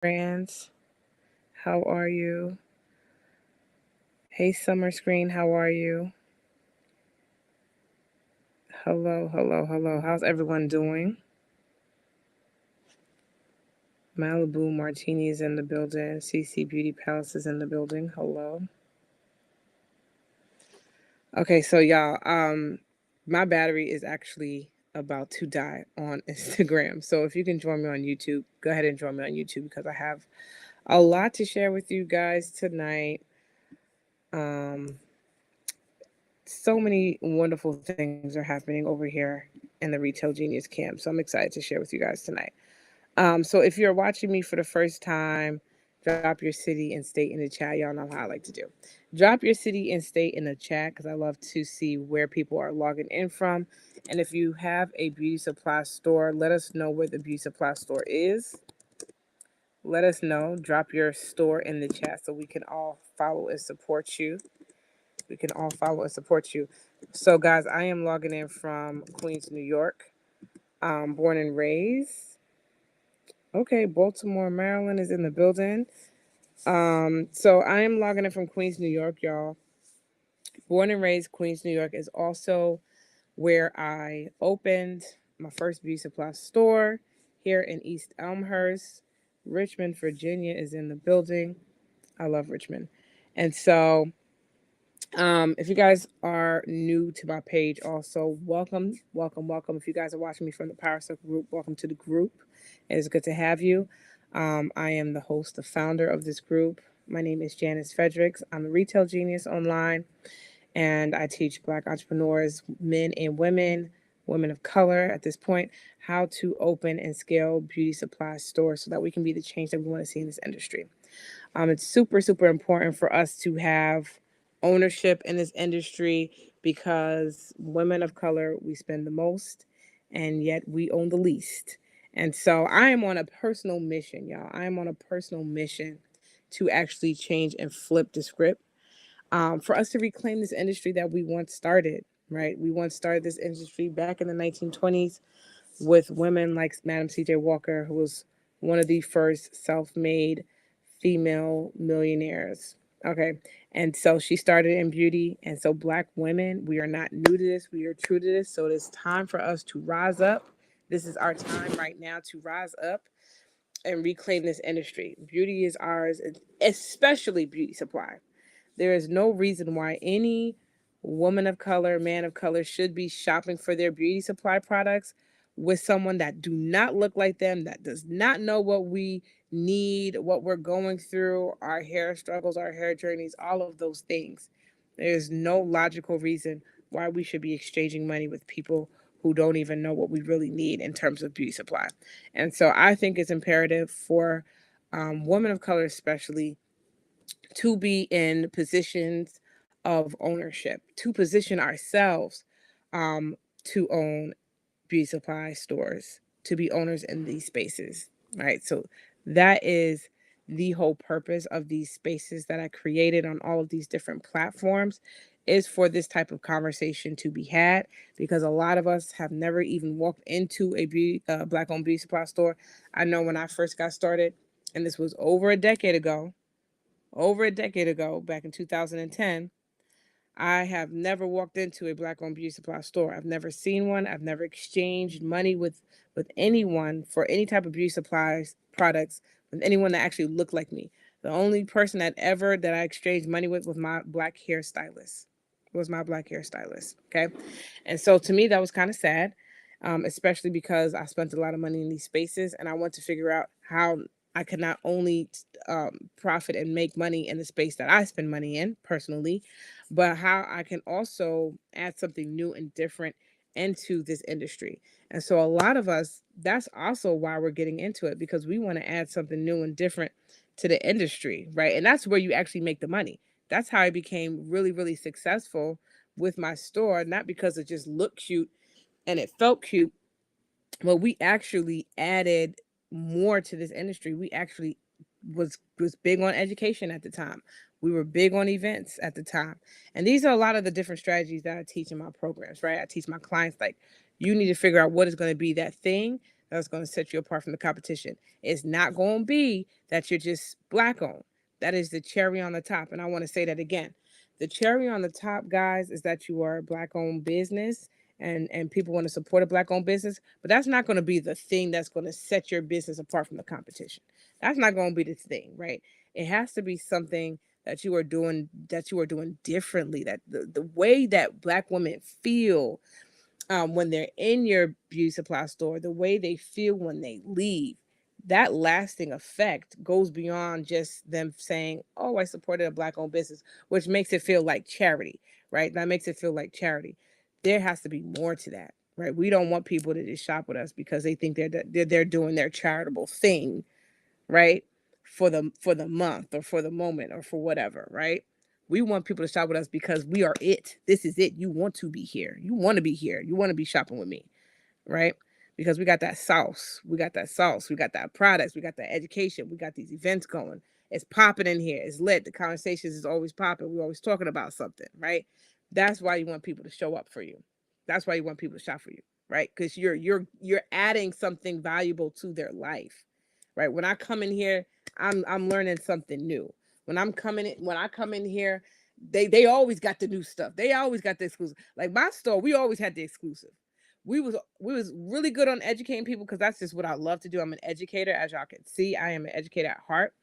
Brands, how are you? Hey, Summer Screen, how are you? Hello, hello, hello. How's everyone doing? Malibu Martini is in the building. CC Beauty Palace is in the building. Hello. Okay, so y'all, my battery is actually about to die on Instagram. So if you can join me on YouTube, go ahead and join me on YouTube because I have a lot to share with you guys tonight. Um, so many wonderful things are happening over here in the Retail Genius camp. So I'm excited to share with you guys tonight. So if you're watching me for the first time, drop your city and state in the chat. Y'all know how I like to do. Drop your city and state in the chat because I love to see where people are logging in from. And if you have a beauty supply store, let us know where the beauty supply store is. Let us know. Drop your store in the chat so we can all follow and support you. We can all follow and support you. So, guys, I am logging in from Queens, New York. Born and raised. Okay, Baltimore, Maryland is in the building. So I am logging in from Queens, New York, y'all. Born and raised Queens, New York is also where I opened my first beauty supply store here in East Elmhurst. Richmond, Virginia is in the building. I love Richmond. And so if you guys are new to my page, also welcome, welcome, welcome. If you guys are watching me from the Power Circle group, welcome to the group. It is good to have you. I am the host, the founder of this group. My name is Janice Fredericks. I'm a retail genius online, and I teach Black entrepreneurs, men and women, women of color at this point, how to open and scale beauty supply stores so that we can be the change that we want to see in this industry. It's super, super important for us to have ownership in this industry because women of color, we spend the most and yet we own the least. And so I am on a personal mission, y'all. I am on a personal mission to actually change and flip the script for us to reclaim this industry that we once started, right? We once started this industry back in the 1920s with women like Madam C.J. Walker, who was one of the first self made female millionaires. Okay. And so she started in beauty. And so, Black women, we are not new to this. We are true to this. So, it is time for us to rise up. This is our time right now to rise up and reclaim this industry. Beauty is ours, especially beauty supply. There is no reason why any woman of color, man of color should be shopping for their beauty supply products with someone that do not look like them, that does not know what we need, what we're going through, our hair struggles, our hair journeys, all of those things. There's no logical reason why we should be exchanging money with people who don't even know what we really need in terms of beauty supply. And so I think it's imperative for women of color, especially, to be in positions of ownership, to position ourselves to own beauty supply stores, to be owners in these spaces, right? So that is the whole purpose of these spaces that I created on all of these different platforms is for this type of conversation to be had because a lot of us have never even walked into a black owned beauty supply store. I know when I first got started, and this was over a decade ago, back in 2010, I have never walked into a black owned beauty supply store. I've never seen one. I've never exchanged money with anyone for any type of beauty supplies products with anyone that actually looked like me. The only person that I exchanged money with was my black hairstylist. Okay, and so to me that was kind of sad, especially because I spent a lot of money in these spaces, and I want to figure out how I could not only profit and make money in the space that I spend money in personally, but how I can also add something new and different into this industry. And so a lot of us, that's also why we're getting into it because we want to add something new and different to the industry, right? And that's where you actually make the money. That's how I became really, really successful with my store, not because it just looked cute and it felt cute, but we actually added more to this industry. We actually was big on education at the time. We were big on events at the time. And these are a lot of the different strategies that I teach in my programs, right? I teach my clients like you need to figure out what is going to be that thing that's going to set you apart from the competition. It's not going to be that you're just black owned. That is the cherry on the top. And I want to say that again. The cherry on the top, guys, is that you are a black owned business, and people want to support a black owned business, but that's not going to be the thing that's going to set your business apart from the competition. That's not going to be the thing, right? It has to be something that you are doing differently, that the way that black women feel when they're in your beauty supply store, the way they feel when they leave, that lasting effect goes beyond just them saying, "Oh, I supported a black owned business," which makes it feel like charity, right? That makes it feel like charity. There has to be more to that, right? We don't want people to just shop with us because they think they're doing their charitable thing, right? For the month or for the moment or for whatever, right? We want people to shop with us because we are it. This is it. You want to be here. You want to be here. You want to be shopping with me, right? Because we got that sauce. We got that sauce. We got that products. We got that education. We got these events going. It's popping in here. It's lit. The conversations is always popping. We're always talking about something, right? That's why you want people to show up for you. That's why you want people to shop for you, right? Because you're adding something valuable to their life, right? When I come in here, I'm learning something new. When I come in here, they always got the new stuff. They always got the exclusive. Like my store, we always had the exclusive. We was really good on educating people because that's just what I love to do. I'm an educator, as y'all can see. I am an educator at heart.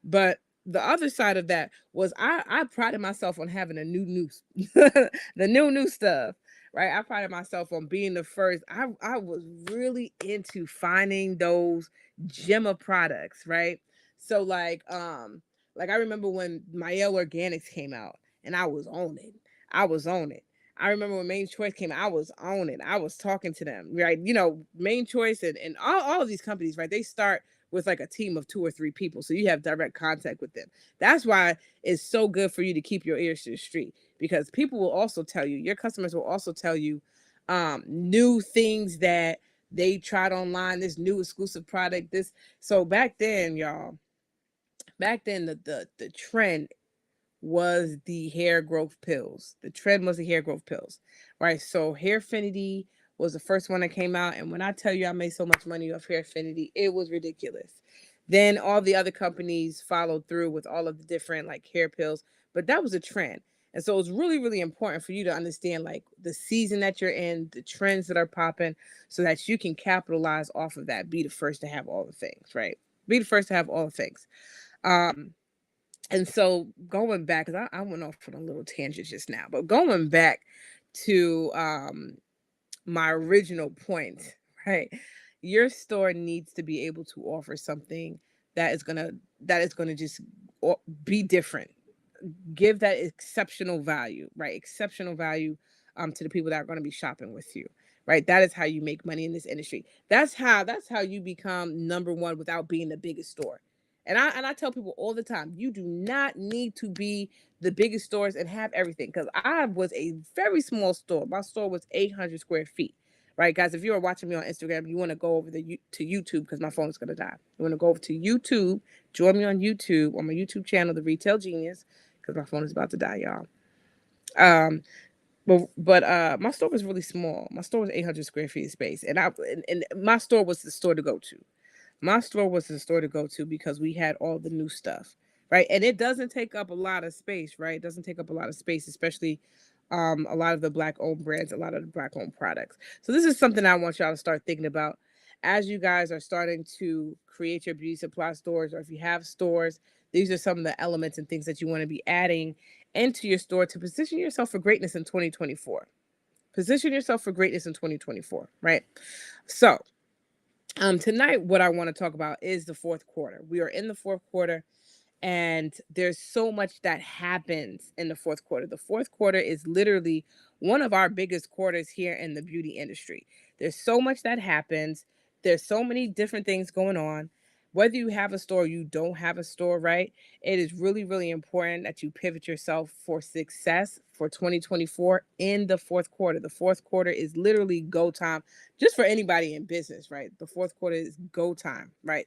But the other side of that was I prided myself on having a new the new stuff, right? I prided myself on being the first. I was really into finding those gem of products, right? So like I remember when Mael Organics came out and I was on it. I was on it. I remember when Main Choice came out, I was on it. I was talking to them, right? Main Choice and all of these companies, right? They start with like a team of 2 or 3 people. So you have direct contact with them. That's why it's so good for you to keep your ears to the street, because people will also tell you, your customers will also tell you new things that they tried online, this new exclusive product, this. So back then, y'all, back then the trend was the hair growth pills. The trend was the hair growth pills, right? So Hairfinity was the first one that came out, and when I tell you I made so much money off Hairfinity, it was ridiculous. Then all the other companies followed through with all of the different like hair pills, but that was a trend. And so it's really, really important for you to understand like the season that you're in, the trends that are popping, so that you can capitalize off of that. Be the first to have all the things, right? Be the first to have all the things. Um, and so going back, because I went off on a little tangent just now, but going back to my original point, right? Your store needs to be able to offer something that is gonna just be different, give that exceptional value, right? Exceptional value to the people that are going to be shopping with you, right? That is how you make money in this industry. That's how you become number one without being the biggest store. And I tell people all the time, you do not need to be the biggest stores and have everything. Because I was a very small store. My store was 800 square feet. Right, guys. If you are watching me on Instagram, you want to go over to YouTube because my phone is gonna die. You want to go over to YouTube, join me on YouTube on my YouTube channel, The Retail Genius, because my phone is about to die, y'all. Um, but my store was really small. My store was 800 square feet of space, and my store was the store to go to. My store was the store to go to because we had all the new stuff, right? And it doesn't take up a lot of space, right? It doesn't take up a lot of space, especially a lot of the black owned brands, a lot of the black owned products. So this is something I want y'all to start thinking about as you guys are starting to create your beauty supply stores, or if you have stores. These are some of the elements and things that you want to be adding into your store to position yourself for greatness in 2024. Position yourself for greatness in 2024, right? So, tonight, what I want to talk about is the fourth quarter. We are in the fourth quarter, and there's so much that happens in the fourth quarter. The fourth quarter is literally one of our biggest quarters here in the beauty industry. There's so much that happens. There's so many different things going on. Whether you have a store or you don't have a store, right? It is really, really important that you pivot yourself for success for 2024 in the fourth quarter. The fourth quarter is literally go time just for anybody in business, right? The fourth quarter is go time, right?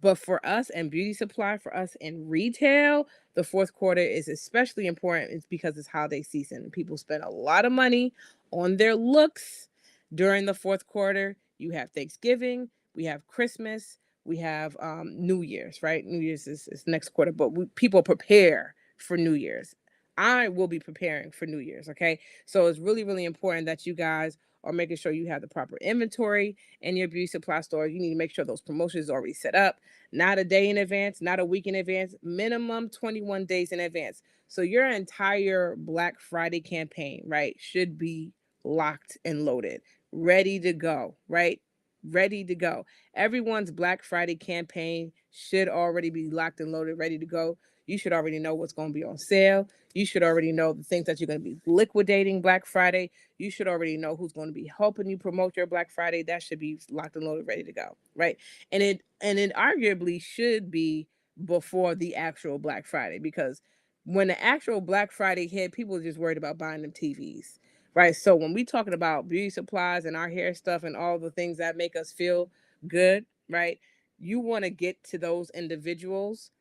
But for us and beauty supply, for us in retail, the fourth quarter is especially important. It's because it's holiday season. People spend a lot of money on their looks during the fourth quarter. You have Thanksgiving, we have Christmas, we have New Year's, right? New Year's is next quarter, but people prepare for New Year's. I will be preparing for New Year's, okay? So it's really, really important that you guys are making sure you have the proper inventory in your beauty supply store. You need to make sure those promotions are already set up, not a day in advance, not a week in advance, minimum 21 days in advance. So your entire Black Friday campaign, right, should be locked and loaded, ready to go, right? Ready to go. Everyone's Black Friday campaign should already be locked and loaded, ready to go. You should already know what's going to be on sale. You should already know the things that you're going to be liquidating Black Friday. You should already know who's going to be helping you promote your Black Friday. That should be locked and loaded, ready to go, right? And it arguably should be before the actual Black Friday, because when the actual Black Friday hit, people are just worried about buying them TVs, right? So when we talking about beauty supplies and our hair stuff and all the things that make us feel good, right? You want to get to those individuals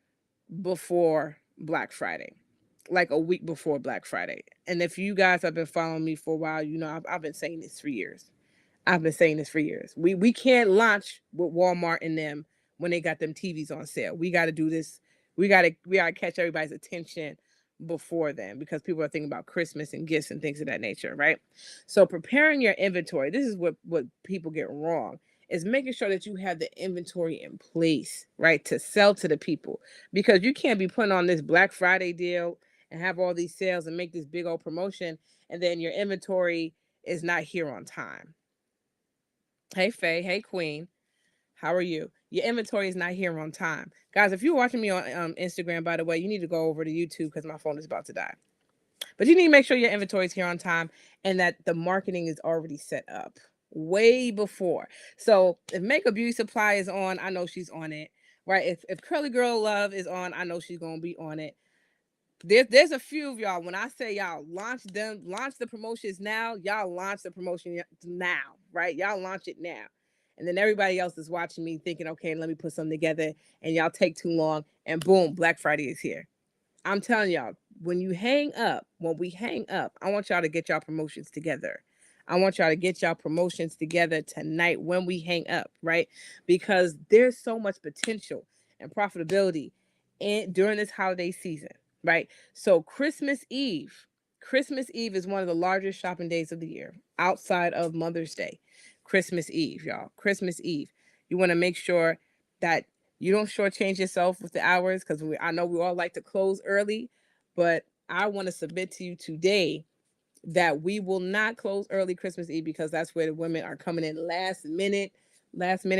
before Black Friday, like a week before Black Friday. And if you guys have been following me for a while, you know I've been saying this for years. I've been saying this for years. We can't launch with Walmart and them when they got them TVs on sale. We got to do this. We gotta catch everybody's attention before then, because people are thinking about Christmas and gifts and things of that nature, right? So preparing your inventory. This is what people get wrong, is making sure that you have the inventory in place, right, to sell to the people, because you can't be putting on this Black Friday deal and have all these sales and make this big old promotion, and then your inventory is not here on time. Hey, Faye. Hey, Queen. How are you? Your inventory is not here on time. Guys, if you're watching me on Instagram, by the way, you need to go over to YouTube because my phone is about to die. But you need to make sure your inventory is here on time and that the marketing is already set up way before. So if Makeup Beauty Supply is on, I know she's on it, right? If Curly Girl Love is on, I know she's going to be on it. There's a few of y'all. When I say y'all launch the promotions now, y'all launch the promotion now, right? Y'all launch it now. And then everybody else is watching me thinking, okay, let me put something together, and y'all take too long, and boom, Black Friday is here. I'm telling y'all, when we hang up, I want y'all to get y'all promotions together. I want y'all to get y'all promotions together tonight when we hang up, right? Because there's so much potential and profitability during this holiday season, right? So Christmas Eve is one of the largest shopping days of the year outside of Mother's Day. Christmas Eve, y'all. Christmas Eve. You want to make sure that you don't shortchange yourself with the hours, because I know we all like to close early, but I want to submit to you today that we will not close early Christmas Eve, because that's where the women are coming in last minute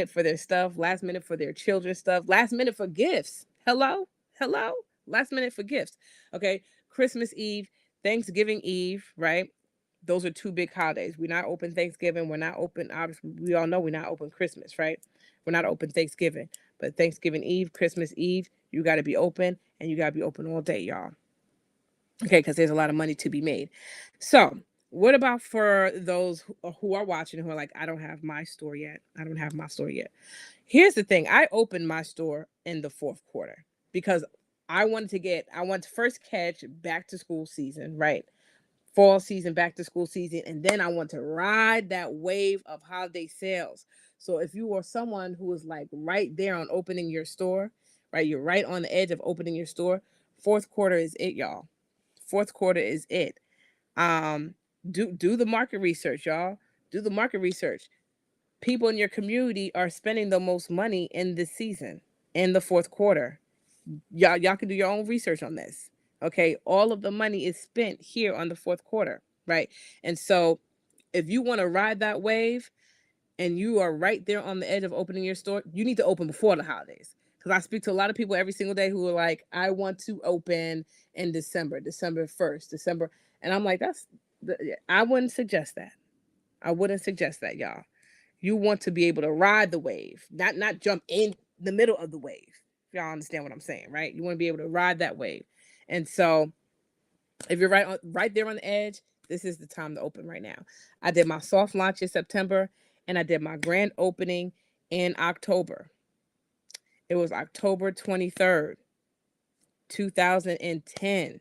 for their stuff, last minute for their children's stuff, last minute for gifts. Hello? Hello? Last minute for gifts. Okay. Christmas Eve, Thanksgiving Eve, right? Those are two big holidays. We're not open Thanksgiving. We're not open, obviously, we all know we're not open Christmas, right? We're not open Thanksgiving. But Thanksgiving Eve, Christmas Eve, you got to be open, and you got to be open all day, y'all. Okay, because there's a lot of money to be made. So, what about for those who are watching who are like, I don't have my store yet. I don't have my store yet. Here's the thing. I opened my store in the fourth quarter because I want to first catch back to school season, right? Fall season, back to school season, and then I want to ride that wave of holiday sales. So if you are someone who is like right there on opening your store, right? You're right on the edge of opening your store. Fourth quarter is it, y'all. Fourth quarter is it. Um, do the market research, y'all. Do the market research. People in your community are spending the most money in this season, in the fourth quarter. Y'all can do your own research on this. Okay, all of the money is spent here on the fourth quarter, right? And so if you want to ride that wave and you are right there on the edge of opening your store, you need to open before the holidays. Because I speak to a lot of people every single day who are like, I want to open in December 1st, December. And I'm like, I wouldn't suggest that. I wouldn't suggest that, y'all. You want to be able to ride the wave, not jump in the middle of the wave. Y'all understand what I'm saying, right? You want to be able to ride that wave. And so if you're right there on the edge, this is the time to open right now. I did my soft launch in September, and I did my grand opening in October. It was October 23rd, 2010.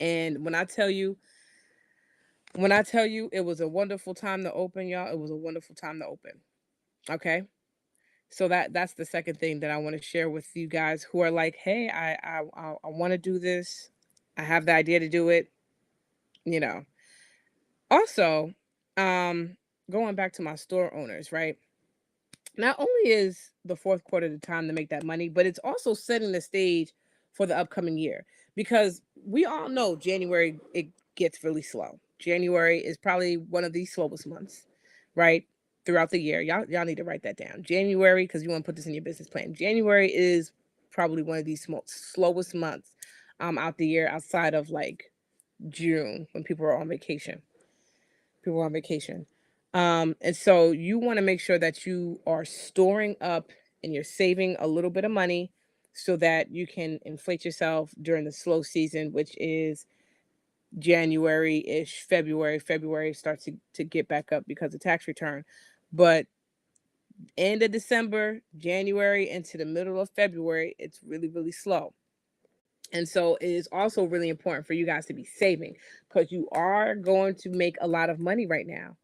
And when I tell you, When I tell you it was a wonderful time to open, y'all, it was a wonderful time to open. Okay. So that's the second thing that I want to share with you guys who are like, hey, I want to do this. I have the idea to do it. You know. Also, um, going back to my store owners, right? Not only is the fourth quarter the time to make that money, but it's also setting the stage for the upcoming year because we all know January it gets really slow. January is probably one of the slowest months, right? Throughout the year. Y'all need to write that down. January, because you want to put this in your business plan. January is probably one of these slowest months out the year outside of like June when people are on vacation. People are on vacation. And so you want to make sure that you are storing up and you're saving a little bit of money so that you can inflate yourself during the slow season, which is January-ish, February. February starts to get back up because of tax return. But end of December, January into the middle of February, it's really, really slow. And so it is also really important for you guys to be saving because you are going to make a lot of money right now.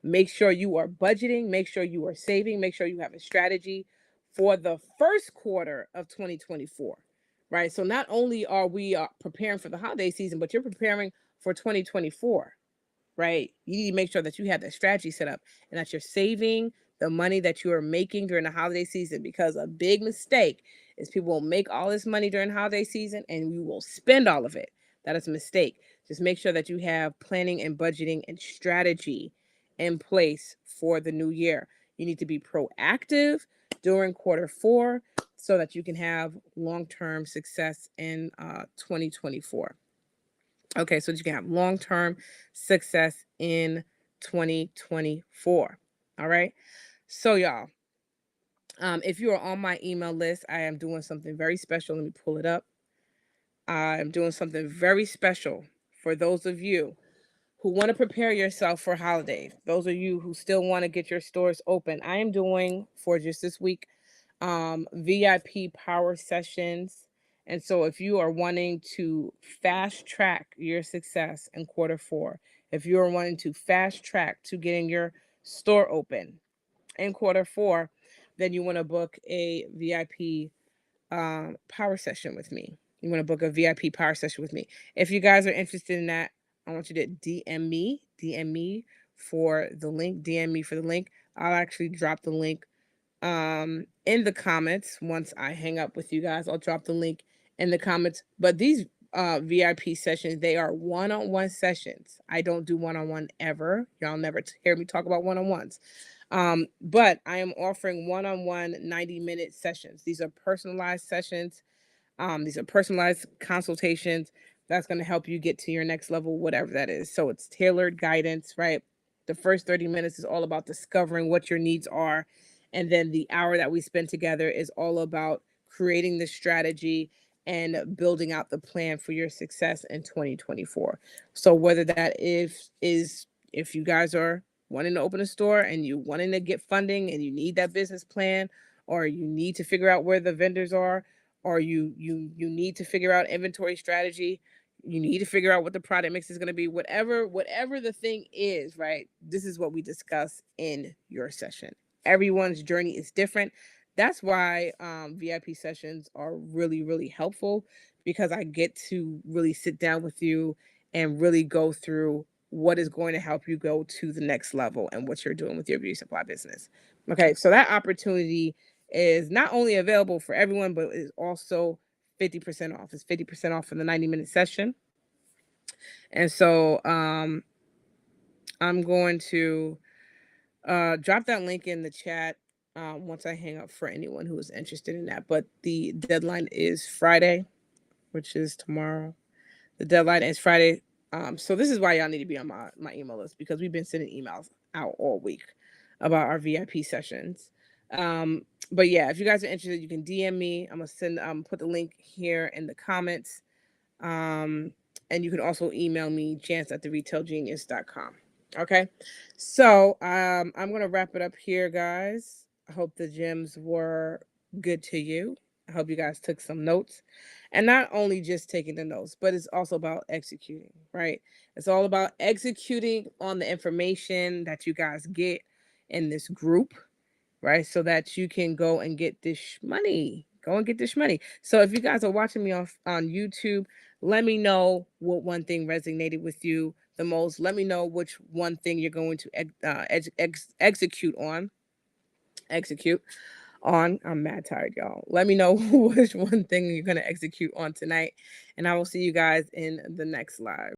Make sure you are budgeting, make sure you are saving, make sure you have a strategy for the first quarter of 2024. Right? So not only are we preparing for the holiday season, but you're preparing for 2024, right? You need to make sure that you have that strategy set up and that you're saving the money that you are making during the holiday season, because a big mistake is people will make all this money during holiday season and you will spend all of it. That is a mistake. Just make sure that you have planning and budgeting and strategy in place for the new year. You need to be proactive during quarter four so that you can have long-term success in 2024. Okay, so that you can have long-term success in 2024. All right. So y'all, if you are on my email list, I am doing something very special. Let me pull it up. I'm doing something very special for those of you who want to prepare yourself for holidays. Those of you who still want to get your stores open. I am doing for just this week VIP power sessions. And so if you are wanting to fast track your success in quarter four, if you are wanting to fast track to getting your store open in quarter four, then you want to book a VIP power session with me. You want to book a VIP power session with me. If you guys are interested in that, I want you to DM me for the link, DM me for the link. I'll actually drop the link in the comments. Once I hang up with you guys, I'll drop the link in the comments. But these VIP sessions, they are one-on-one sessions. I don't do one-on-one ever. Y'all never hear me talk about one-on-ones. But I am offering one-on-one 90-minute sessions. These are personalized sessions. These are personalized consultations that's going to help you get to your next level, whatever that is. So it's tailored guidance, right? The first 30 minutes is all about discovering what your needs are. And then the hour that we spend together is all about creating the strategy and building out the plan for your success in 2024. So whether that is if you guys are wanting to open a store and you wanting to get funding and you need that business plan, or you need to figure out where the vendors are, or you need to figure out inventory strategy, you need to figure out what the product mix is going to be, whatever the thing is, right? This is what we discuss in your session. Everyone's journey is different. That's why VIP sessions are really, really helpful, because I get to really sit down with you and really go through what is going to help you go to the next level and what you're doing with your beauty supply business. Okay, so that opportunity is not only available for everyone, but is also 50% off. It's 50% off for the 90-minute session. And so I'm going to drop that link in the chat once I hang up for anyone who is interested in that. But the deadline is Friday, which is tomorrow. The deadline is Friday. So this is why y'all need to be on my email list, because we've been sending emails out all week about our VIP sessions. But yeah, if you guys are interested, you can DM me. I'm gonna put the link here in the comments. And you can also email me, chance@theretailgenius.com. Okay. So I'm gonna wrap it up here, guys. I hope the gems were good to you. I hope you guys took some notes. And not only just taking the notes, but it's also about executing, right? It's all about executing on the information that you guys get in this group, right? So that you can go and get this money. Go and get this money. So if you guys are watching me on YouTube, let me know what one thing resonated with you the most. Let me know which one thing you're going to execute on. I'm mad tired, y'all. Let me know which one thing you're going to execute on tonight. And I will see you guys in the next live.